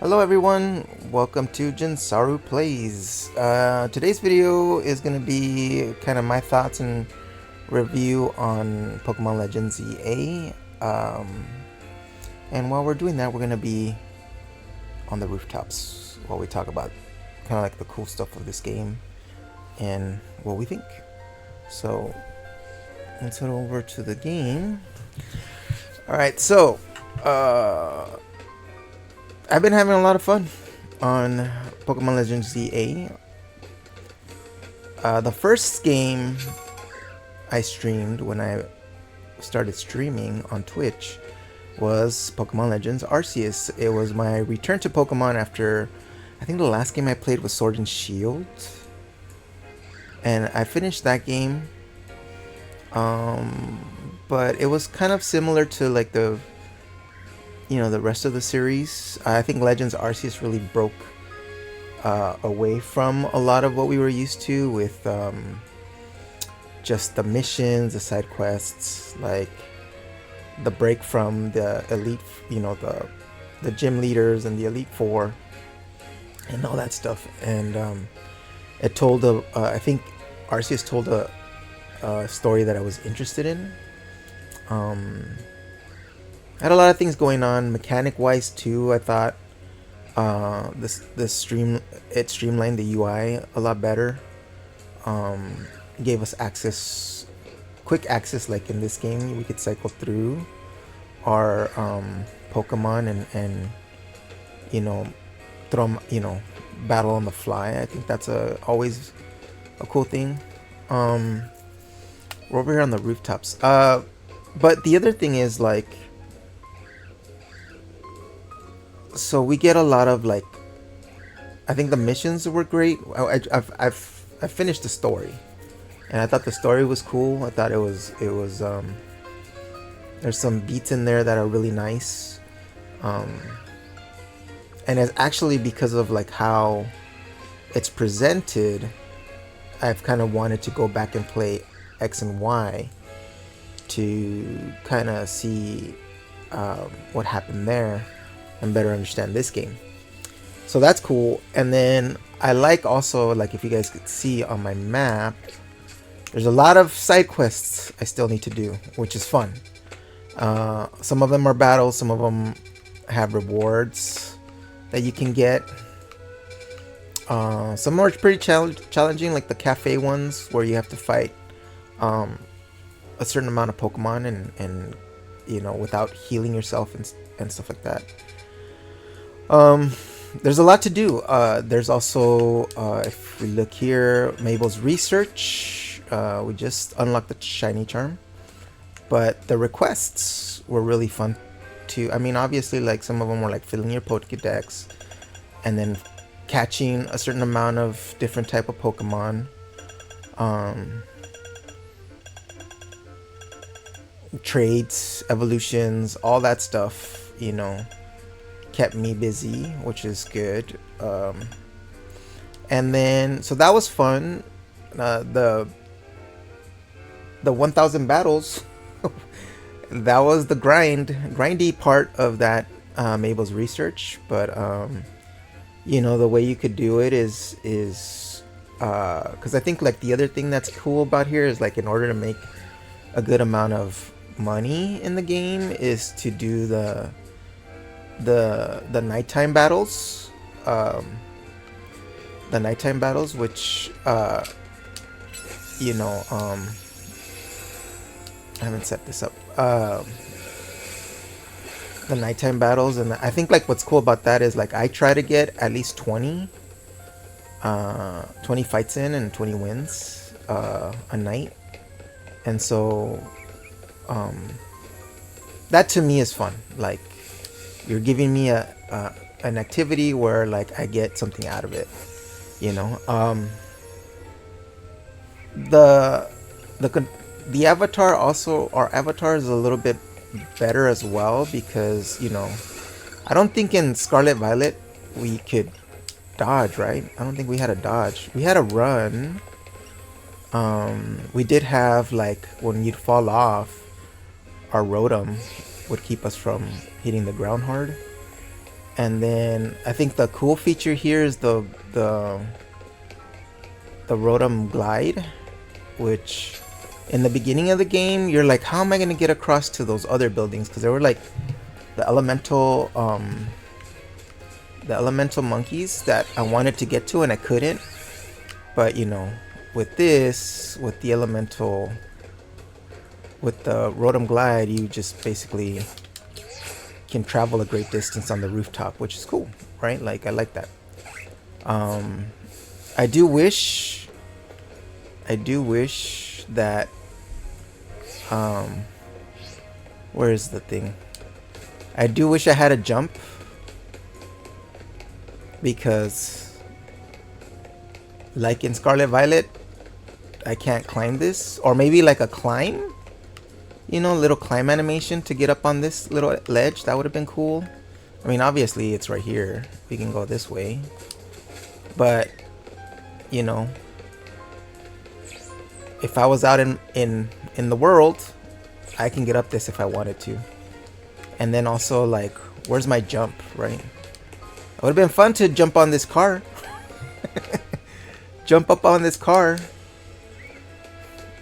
Hello everyone, welcome to Jinnsaru Plays. Today's video is going to be kind of my thoughts and review on Pokémon Legends EA. And while we're doing that, we're going to be on the rooftops while we talk about kind of like the cool stuff of this game and what we think. So let's head over to the game. Alright, so I've been having a lot of fun on Pokémon Legends ZA. The first game I streamed when I started streaming on Twitch was Pokémon Legends Arceus. It was my return to Pokemon after, I think the last game I played was Sword and Shield. And I finished that game. But it was kind of similar to like the rest of the series. I think Legends Arceus really broke away from a lot of what we were used to with just the missions, the side quests, like the break from the elite, the gym leaders and the Elite Four and all that stuff. And it told I think Arceus told a story that I was interested in. Had a lot of things going on mechanic wise too. I thought it streamlined the UI a lot better. Gave us quick access, like in this game we could cycle through our Pokemon and throw them, battle on the fly. I think that's always a cool thing. We're over here on the rooftops. But the other thing is, like, so we get a lot of, like, I think the missions were great. I've finished the story, and I thought the story was cool. I thought it was there's some beats in there that are really nice, and it's actually because of like how it's presented. I've kind of wanted to go back and play X and Y to kind of see what happened there and better understand this game. So that's cool. And then I like also, like, if you guys could see on my map, there's a lot of side quests I still need to do, which is fun. Some of them are battles, some of them have rewards that you can get. Some are pretty challenging, like the cafe ones where you have to fight a certain amount of Pokemon and without healing yourself and stuff like that. There's a lot to do. There's also, if we look here, Mabel's research. We just unlocked the shiny charm, but the requests were really fun too. I mean, obviously, like, some of them were like filling your Pokédex and then catching a certain amount of different type of Pokemon. Trades, evolutions, all that stuff, kept me busy, which is good. And then, so that was fun. The 1000 battles, that was the grindy part of that, Mabel's research. But the way you could do it is because I think, like, the other thing that's cool about here is, like, in order to make a good amount of money in the game is to do the nighttime battles. The nighttime battles, which I haven't set this up. The nighttime battles, and I think, like, what's cool about that is, like, I try to get at least 20 fights in and 20 wins a night. And so that to me is fun. Like, you're giving me an activity where, like, I get something out of it. The avatar also, our avatar is a little bit better as well, because I don't think in Scarlet Violet we could dodge, right? I don't think we had a dodge. We had a run. We did have, like, when you'd fall off, our Rotom would keep us from hitting the ground hard. And then I think the cool feature here is the Rotom Glide, which in the beginning of the game you're like, how am I gonna get across to those other buildings? Because there were like the elemental monkeys that I wanted to get to and I couldn't. But you know, with this, with the Rotom Glide, you just basically can travel a great distance on the rooftop, which is cool, right? Like, I like that. I do wish that where is the thing? I do wish I had a jump, because like in Scarlet Violet, I can't climb this, or maybe like a climb, you know, little climb animation to get up on this little ledge. That would have been cool. I mean, obviously it's right here, we can go this way, but you know, if I was out in the world, I can get up this if I wanted to. And then also, like, where's my jump, right? It would have been fun to jump on this car. Jump up on this car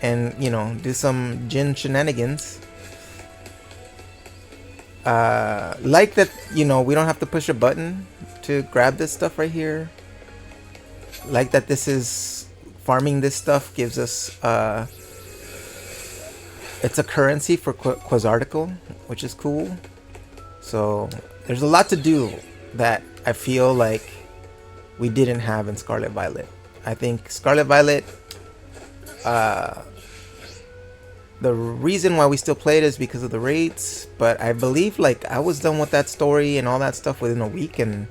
and, you know, do some Jin shenanigans. Like that, you know, we don't have to push a button to grab this stuff right here. Like that this is farming this stuff gives us it's a currency for Quasarticle, which is cool. So there's a lot to do that I feel like we didn't have in Scarlet Violet. I think Scarlet Violet, the reason why we still played is because of the raids, but I believe like I was done with that story and all that stuff within a week, and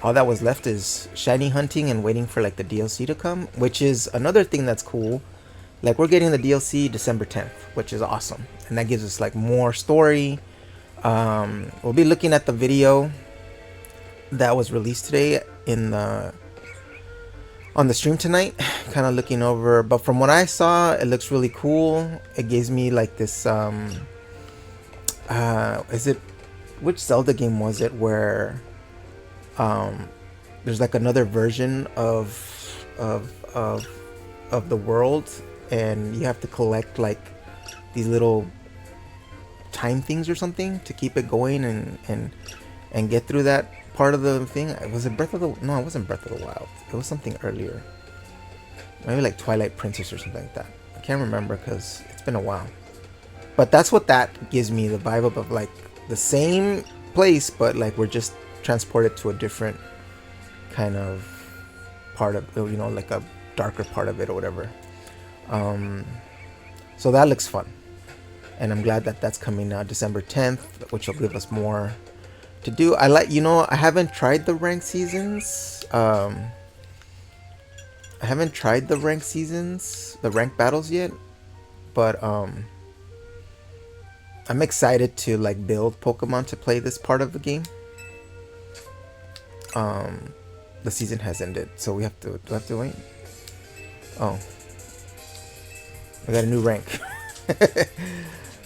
all that was left is shiny hunting and waiting for like the DLC to come, which is another thing that's cool. Like, we're getting the DLC December 10th, which is awesome, and that gives us like more story. We'll be looking at the video that was released today on the stream tonight, kind of looking over, but from what I saw, it looks really cool. It gives me like this which Zelda game was it where there's like another version of the world, and you have to collect like these little time things or something to keep it going and get through that part of the thing. Was it Breath of the... No, it wasn't Breath of the Wild. It was something earlier. Maybe like Twilight Princess or something like that. I can't remember because it's been a while. But that's what that gives me, the vibe of like the same place, but like we're just transported to a different kind of part of, you know, like a darker part of it or whatever. So that looks fun, and I'm glad that that's coming out December 10th, which will give us more to do. I like, you know, I haven't tried the ranked seasons. The ranked battles yet, but I'm excited to like build Pokemon to play this part of the game. The season has ended, so we have to, do I have to wait? Oh, I got a new rank.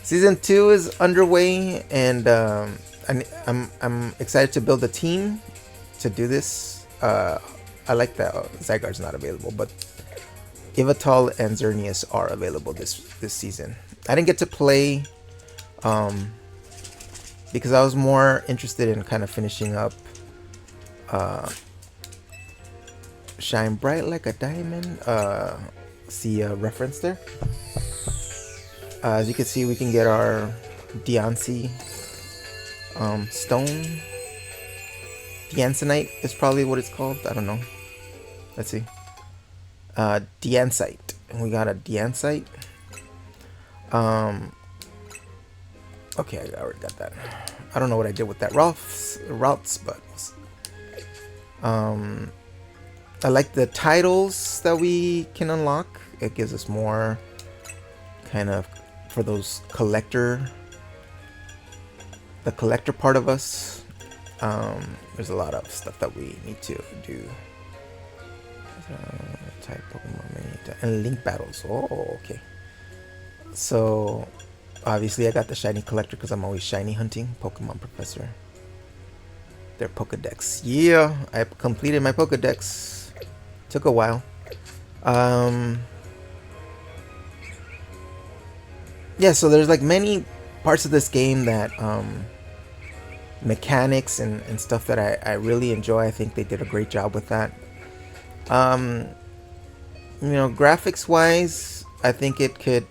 Season 2 is underway, and I'm excited to build a team to do this. I like that Zygarde's not available, but Yveltal and Xerneas are available this season. I didn't get to play because I was more interested in kind of finishing up Shine Bright Like a Diamond. See a reference there. As you can see, we can get our Diancie stone. Diancinite is probably what it's called. I don't know. Let's see. Diancite. And we got a Diancite. Okay, I already got that. I don't know what I did with that routes, but I like the titles that we can unlock. It gives us more kind of for those the collector part of us. There's a lot of stuff that we need to do. Type Pokemon and link battles. Oh, okay. So obviously I got the shiny collector because I'm always shiny hunting. Pokemon Professor. their Pokedex. Yeah, I completed my Pokedex. Took a while. Yeah, so there's like many parts of this game that mechanics and stuff that I really enjoy. I think they did a great job with that. You know, graphics wise, I think it could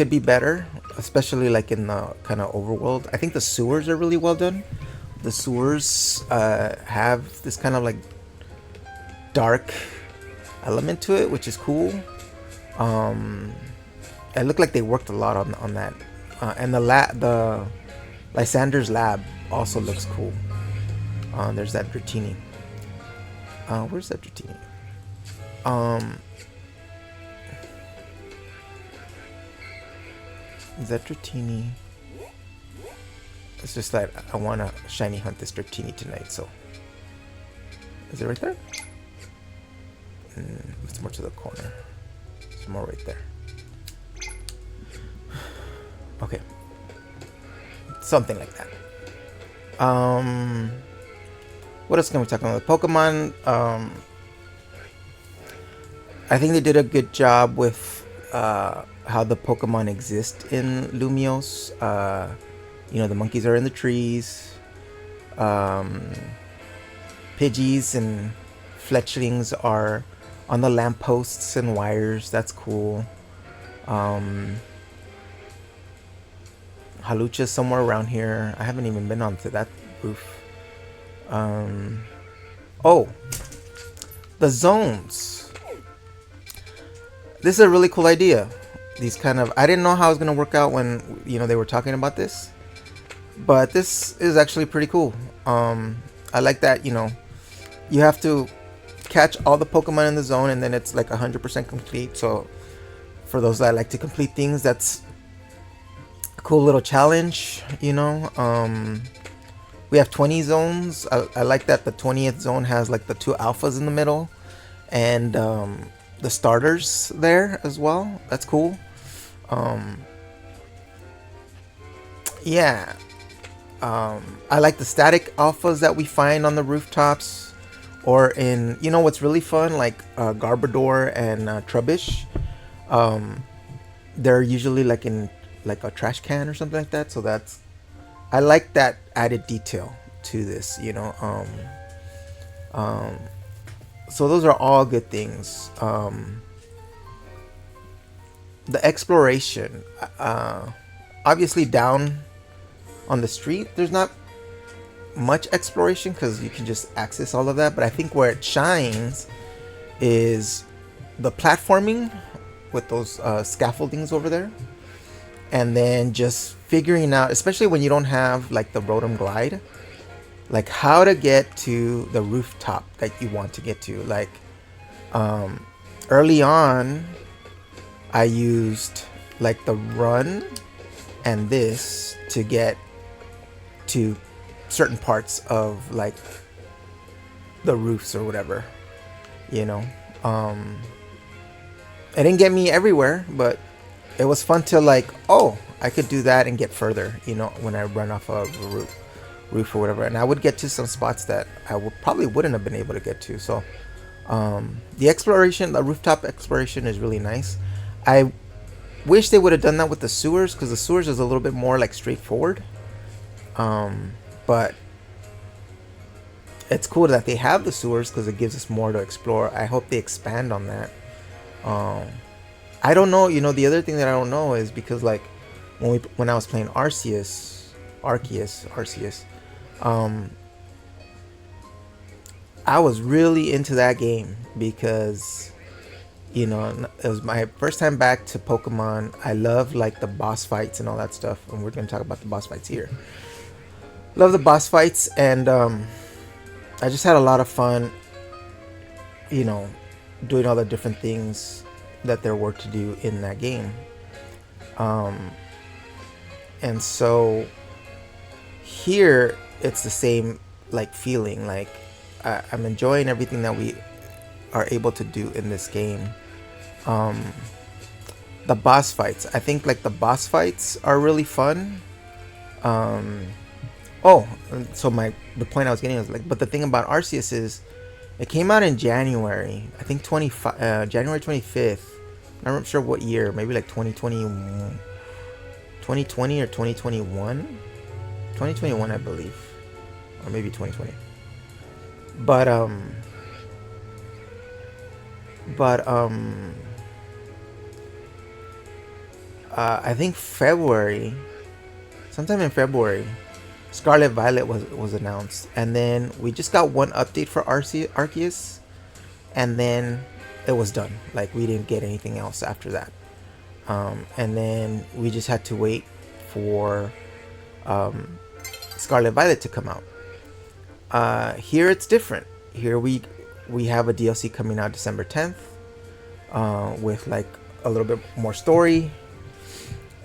be better, especially like in the kind of overworld. I think the sewers are really well done. The sewers have this kind of like dark element to it, which is cool. It looked like they worked a lot on that, and the Lysander's lab also looks cool. There's that Dratini. Where's that Dratini? Is that Dratini? It's just that I want to shiny hunt this Dratini tonight, so. Is it right there? It's more to the corner. It's more right there. Okay. Something like that. What else can we talk about? Pokemon. I think they did a good job with how the Pokemon exist in Lumiose. You know, the monkeys are in the trees. Pidgeys and fletchlings are on the lampposts and wires. That's cool. Halucha's somewhere around here. I haven't even been onto that roof. Oh, the zones. This is a really cool idea. These kind of, I didn't know how it was gonna work out when, you know, they were talking about this, but this is actually pretty cool. I like that, you know, you have to catch all the Pokemon in the zone and then it's like 100% complete. So for those that like to complete things, that's a cool little challenge, you know. We have 20 zones. I like that the 20th zone has like the 2 alphas in the middle and the starters there as well. That's cool. Yeah. I like the static alphas that we find on the rooftops or in, you know what's really fun, like Garbodor and Trubbish. They're usually like in like a trash can or something like that. So that's, I like that added detail to this, you know. So those are all good things. The exploration, obviously down on the street, there's not much exploration because you can just access all of that. But I think where it shines is the platforming with those scaffoldings over there. And then just figuring out, especially when you don't have like the Rotom Glide, like how to get to the rooftop that you want to get to. Like early on, I used like the run and this to get to certain parts of like the roofs or whatever, you know. It didn't get me everywhere, but it was fun to like, oh, I could do that and get further, you know, when I run off of a roof or whatever. And I would get to some spots that I probably wouldn't have been able to get to. So the exploration, the rooftop exploration is really nice. I wish they would have done that with the sewers, because the sewers is a little bit more like straightforward. But it's cool that they have the sewers because it gives us more to explore. I hope they expand on that. I don't know, you know, the other thing that I don't know is because like when I was playing Arceus, I was really into that game because, you know, it was my first time back to Pokemon. I love like the boss fights and all that stuff, and we're going to talk about the boss fights here. Love the boss fights, and I just had a lot of fun, you know, doing all the different things that there were to do in that game. And so here it's the same like feeling, like I'm enjoying everything that we are able to do in this game. The boss fights, I think like the boss fights are really fun. Oh, so the point I was getting was like, but the thing about Arceus is, it came out in January. I think January 25th. I'm not sure what year. Maybe like 2020 or 2021. 2021, I believe, or maybe 2020. But but I think February, sometime in February, Scarlet Violet was announced, and then we just got one update for Arceus, and then it was done. Like, we didn't get anything else after that, and then we just had to wait for Scarlet Violet to come out. Here it's different. Here we have a DLC coming out December 10th, with like a little bit more story.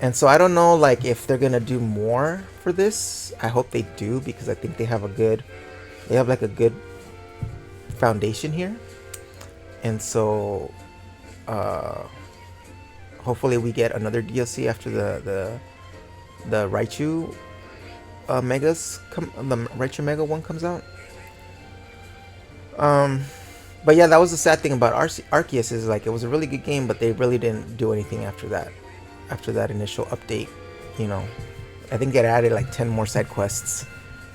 And so I don't know, like, if they're gonna do more for this. I hope they do, because I think they have a good foundation here. And so hopefully we get another DLC after the Raichu Megas the Raichu Mega one comes out. But yeah, that was the sad thing about Arceus, is like, it was a really good game, but they really didn't do anything after that. After that initial update, you know, I think it added like 10 more side quests,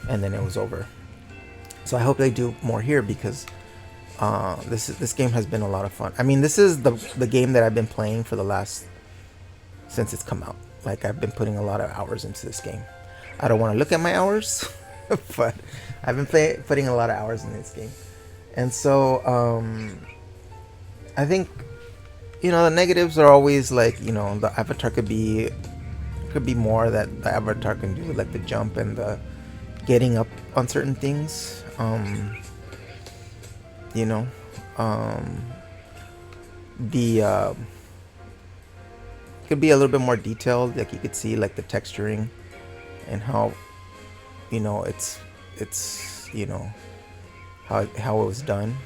and then it was over. So I hope they do more here, because this game has been a lot of fun. I mean, this is the game that I've been playing for since it's come out. Like, I've been putting a lot of hours into this game. I don't want to look at my hours, but I've been putting a lot of hours in this game. And so I think, you know, the negatives are always like, you know, the avatar could be more that the avatar can do, like the jump and the getting up on certain things. You know, the could be a little bit more detailed. Like, you could see like the texturing and how, you know, it's you know, how it was done.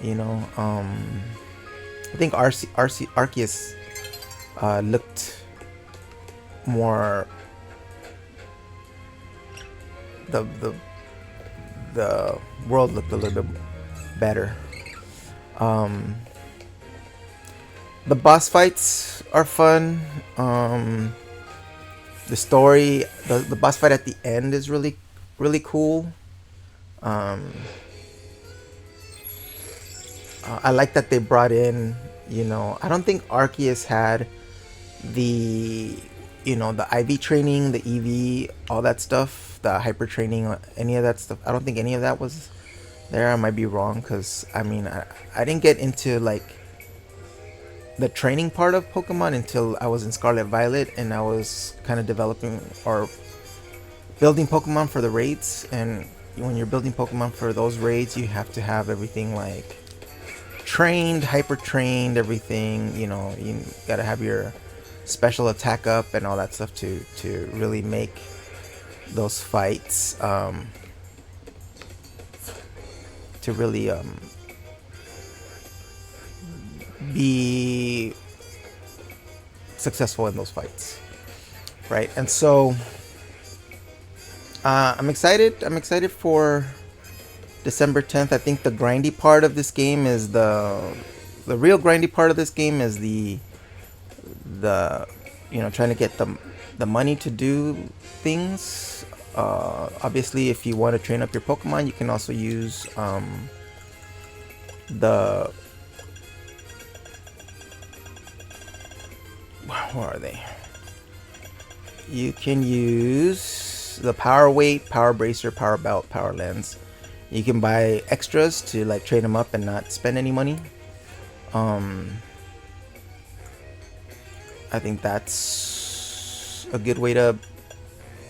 You know, I think Arceus looked more, the world looked a little bit better. The boss fights are fun. The story, the boss fight at the end is really cool. I like that they brought in, you know, I don't think Arceus had the, you know, the IV training, the EV, all that stuff, the hyper training, any of that stuff. I don't think any of that was there. I might be wrong, because I mean, I didn't get into like the training part of Pokemon until I was in Scarlet Violet, and I was kind of developing or building Pokemon for the raids. And when you're building Pokemon for those raids, you have to have everything like trained, hyper trained, everything. You know, you gotta have your special attack up and all that stuff to really make those fights to really be successful in those fights, right? And so I'm excited for December 10th. I think the grindy part of this game is the real grindy part of this game is the you know, trying to get the money to do things. Obviously, if you want to train up your Pokemon, you can also use where are they? You can use the Power Weight, Power Bracer, Power Belt, Power Lens. You can buy extras to like train them up and not spend any money. I think that's a good way to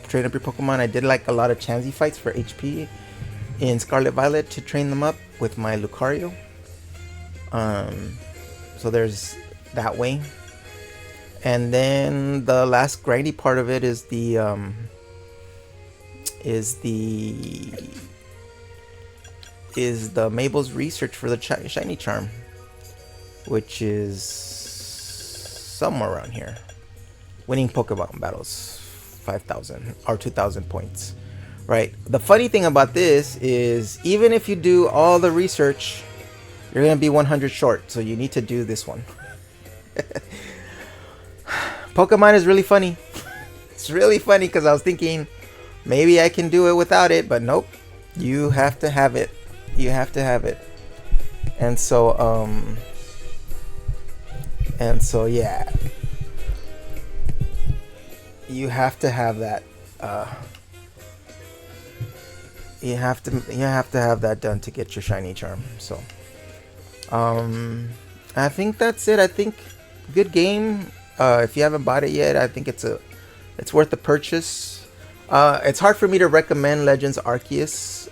train up your Pokemon. I did like a lot of Chansey fights for HP in Scarlet Violet to train them up with my Lucario. So there's that way. And then the last grindy part of it is the Mabel's research for the shiny charm, which is somewhere around here. Winning Pokemon battles 5,000 or 2,000 points, right? The funny thing about this is even if you do all the research, you're gonna be 100 short, so you need to do this one. Pokemon is really funny. It's really funny because I was thinking maybe I can do it without it, but nope. You have to have it. You have to have it. And so yeah. You have to have that. You have to have that done to get your shiny charm. So I think that's it. I think good game. If you haven't bought it yet, I think it's worth the purchase. It's hard for me to recommend Legends Arceus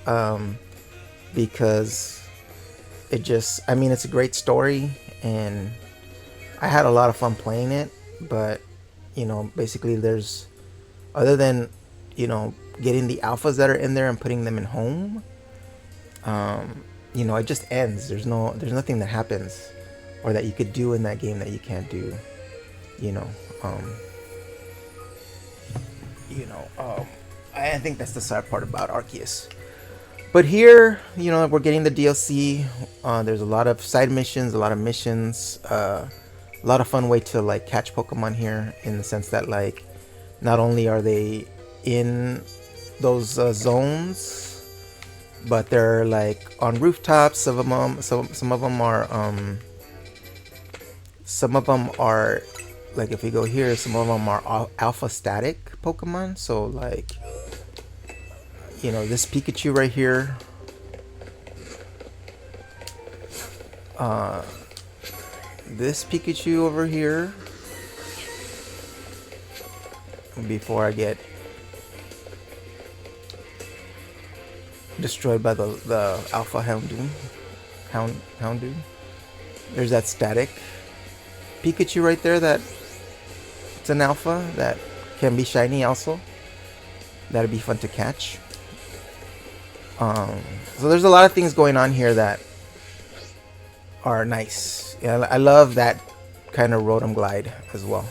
because I mean, it's a great story and I had a lot of fun playing it, but you know, basically there's, other than, you know, getting the alphas that are in there and putting them in home, you know, it just ends. There's nothing that happens or that you could do in that game that you can't do, you know. I think that's the sad part about Arceus. But here, you know, we're getting the DLC. There's a lot of side missions, a lot of missions, a lot of fun way to like catch Pokemon here, in the sense that like not only are they in those zones, but they're like on rooftops. Some of them are like, if you go here, some of them are alpha static Pokemon. So like, you know, this Pikachu right here, this Pikachu over here, before I get destroyed by the Alpha Houndoom. There's that static Pikachu right there, that it's an alpha that can be shiny also. That'd be fun to catch. So there's a lot of things going on here that are nice. Yeah, I love that kind of Rotom glide as well.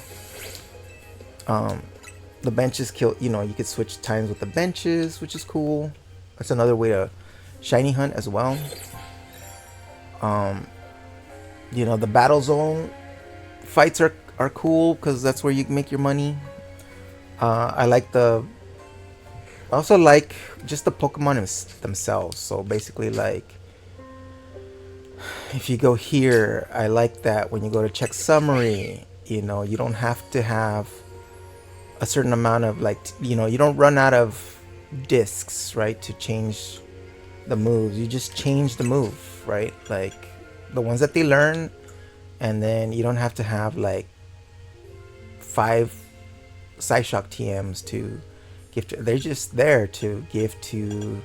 The benches kill, you know, you could switch times with the benches, which is cool. That's another way to shiny hunt as well. You know, the battle zone fights are cool because that's where you make your money. I also like just the Pokemon themselves. So basically, like, if you go here, I like that when you go to check summary, you know, you don't have to have a certain amount of, like, you know, you don't run out of discs, right, to change the moves. You just change the move, right? Like the ones that they learn, and then you don't have to have like 5 Psyshock TMs to give to. They're just there to give to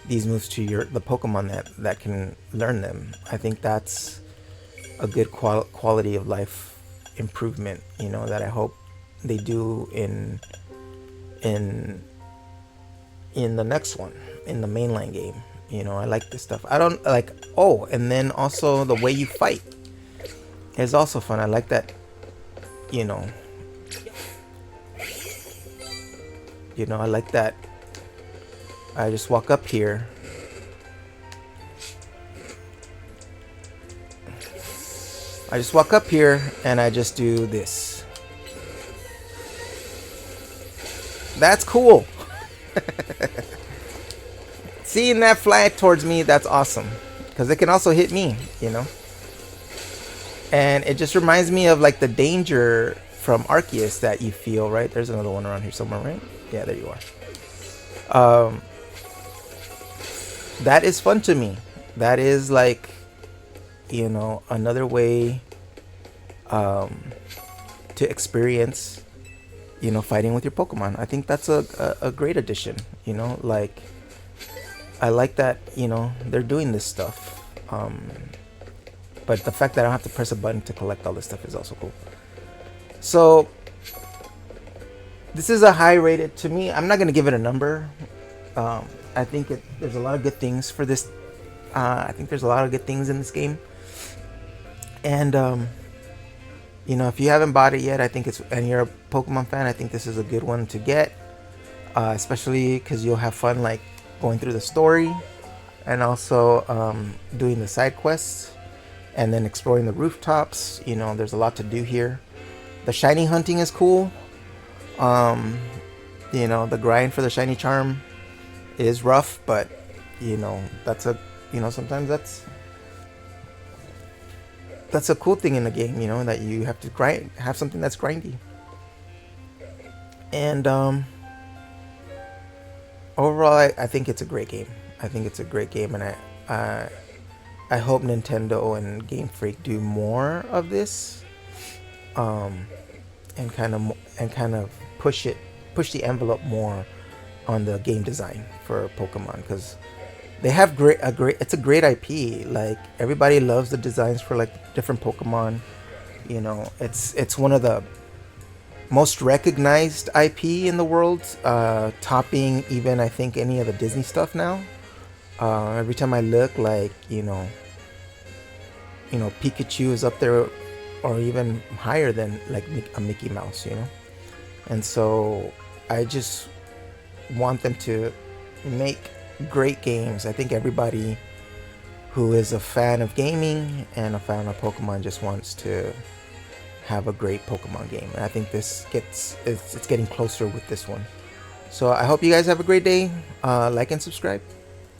these moves to the Pokemon that can learn them. I think that's a good quality of life improvement, you know, that I hope they do in the next one, in the mainline game. You know, I like this stuff. I don't like, oh, and then also the way you fight is also fun. I like that, you know, I like that. I just walk up here. And I just do this. That's cool. Seeing that fly towards me, that's awesome. Because it can also hit me, you know. And it just reminds me of like the danger from Arceus that you feel, right? There's another one around here somewhere, right? Yeah, there you are. That is fun to me. That is like, you know, another way to experience, you know, fighting with your Pokemon. I think that's a great addition, you know, like, I like that, you know, they're doing this stuff. But the fact that I don't have to press a button to collect all this stuff is also cool. So this is a high rated to me. I'm not going to give it a number. I think there's a lot of good things for this. I think there's a lot of good things in this game. And, you know, if you haven't bought it yet, I think it's, and you're a Pokemon fan, I think this is a good one to get, especially because you'll have fun like going through the story and also doing the side quests and then exploring the rooftops. You know, there's a lot to do here. The shiny hunting is cool. You know, the grind for the shiny charm is rough, but you know, that's a, you know, sometimes that's a cool thing in the game, you know, that you have to grind, have something that's grindy. And overall, I think it's a great game. I think it's a great game, and I hope Nintendo and Game Freak do more of this, and kind of push the envelope more on the game design for Pokemon, because they have it's a great IP. Like, everybody loves the designs for like different Pokemon. You know, it's one of the most recognized IP in the world, topping even, I think, any of the Disney stuff now. Every time I look, like, you know, Pikachu is up there, or even higher than like a Mickey Mouse, you know. And so I just want them to make great games. I think everybody who is a fan of gaming and a fan of Pokemon just wants to have a great Pokemon game, and I think it's getting closer with this one. So I hope you guys have a great day. Like and subscribe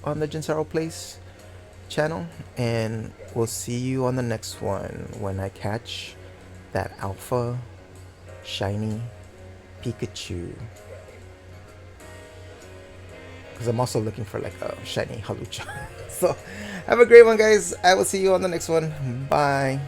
on the Jinnsaru Plays channel, and we'll see you on the next one when I catch that alpha shiny Pikachu, because I'm also looking for like a shiny Halucha. So have a great one, guys. I will see you on the next one. Bye.